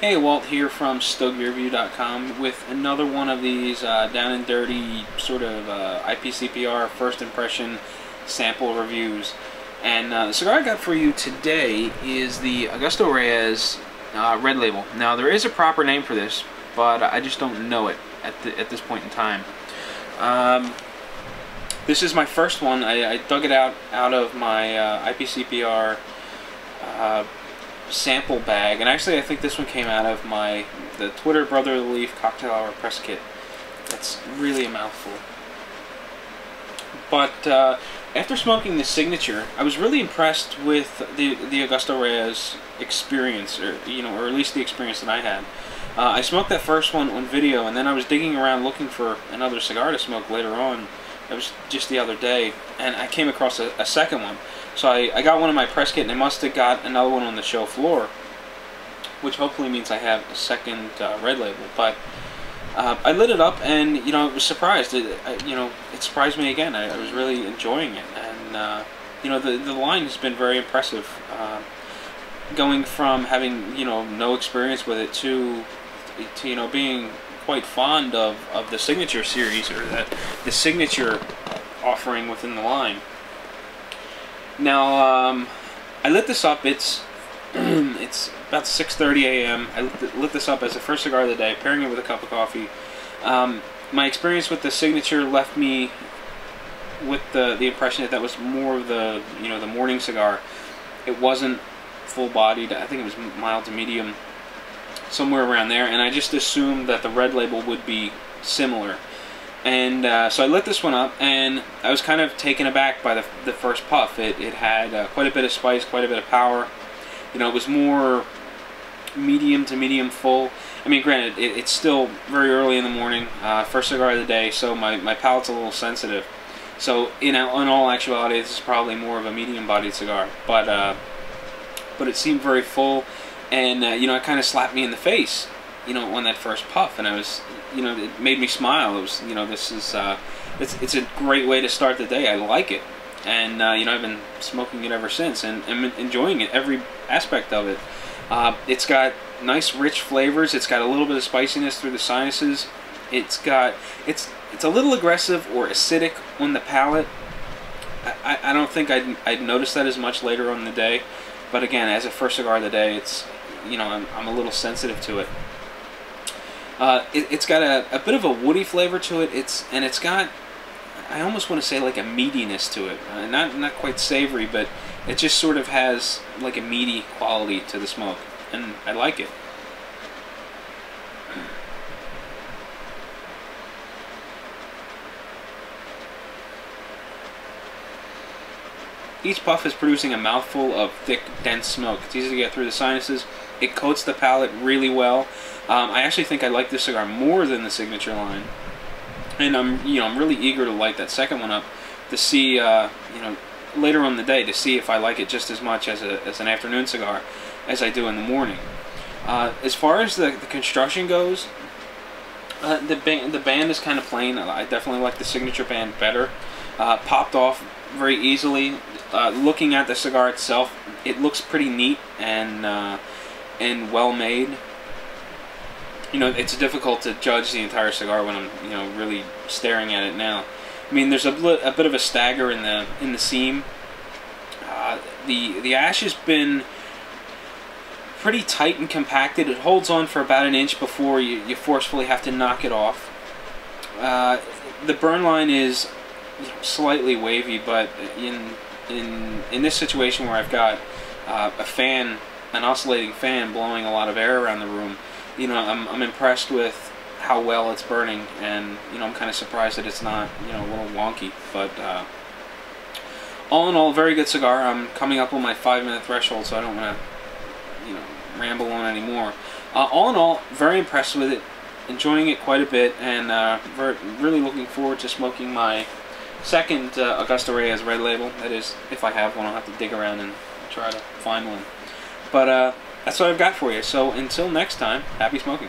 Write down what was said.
Hey, Walt here from StogieReview.com with another one of these down and dirty sort of IPCPR first impression sample reviews. And the cigar I got for you today is the Augusto Reyes Red Label. Now there is a proper name for this, but I just don't know it at this point in time. This is my first one. I dug it out of my IPCPR sample bag, and actually I think this one came out of the Twitter Brother of the Leaf Cocktail Hour press kit. That's really a mouthful. But after smoking the Signature, I was really impressed with the Augusto Reyes experience, or at least the experience that I had. I smoked that first one on video, and then I was digging around looking for another cigar to smoke later on. It was just the other day, and I came across a second one. So I got one in my press kit, and I must have got another one on the show floor, which hopefully means I have a second Red Label. But I lit it up, and I was surprised. It surprised me again. I was really enjoying it, and the line has been very impressive. Going from having no experience with it to being quite fond of the Signature series, or the Signature offering within the line. Now, I lit this up. It's about 6:30 a.m. I lit this up as the first cigar of the day, pairing it with a cup of coffee. My experience with the Signature left me with the impression that was more of the the morning cigar. It wasn't full-bodied. I think it was mild to medium, somewhere around there, and I just assumed that the Red Label would be similar. And so I lit this one up, and I was kind of taken aback by the first puff. It had quite a bit of spice, quite a bit of power. It was more medium to medium full. I mean, granted, it's still very early in the morning, first cigar of the day, so my palate's a little sensitive. So in all actuality, this is probably more of a medium-bodied cigar. But it seemed very full, and it kind of slapped me in the face, on that first puff, and I was, it made me smile. It was, this is, it's a great way to start the day. I like it, and I've been smoking it ever since, and I'm enjoying it, every aspect of it. It's got nice, rich flavors. It's got a little bit of spiciness through the sinuses. It's a little aggressive or acidic on the palate. I don't think I'd notice that as much later on in the day, but again, as a first cigar of the day, it's, I'm a little sensitive to it. It's got a bit of a woody flavor to it. It's got, I almost want to say, like a meatiness to it. Not quite savory, but it just sort of has like a meaty quality to the smoke, and I like it. Each puff is producing a mouthful of thick, dense smoke. It's easy to get through the sinuses. It coats the palate really well. I actually think I like this cigar more than the Signature line, and I'm really eager to light that second one up to see later on in the day, to see if I like it just as much as an afternoon cigar as I do in the morning. As far as the construction goes, the band is kind of plain. I definitely like the Signature band better. Popped off very easily. Looking at the cigar itself, it looks pretty neat and well made. It's difficult to judge the entire cigar when I'm really staring at it now. I mean, there's a bit of a stagger in the seam. The ash has been pretty tight and compacted. It holds on for about an inch before you forcefully have to knock it off. The burn line is slightly wavy, but in this situation where I've got an oscillating fan blowing a lot of air around the room, I'm impressed with how well it's burning, and I'm kind of surprised that it's not a little wonky. But all in all, very good cigar. I'm coming up on my 5-minute threshold, so I don't want to ramble on anymore. All in all, very impressed with it, enjoying it quite a bit, and really looking forward to smoking my second Augusto Reyes Red Label. That is, if I have one. I'll have to dig around and try to find one. But that's what I've got for you. So until next time, happy smoking.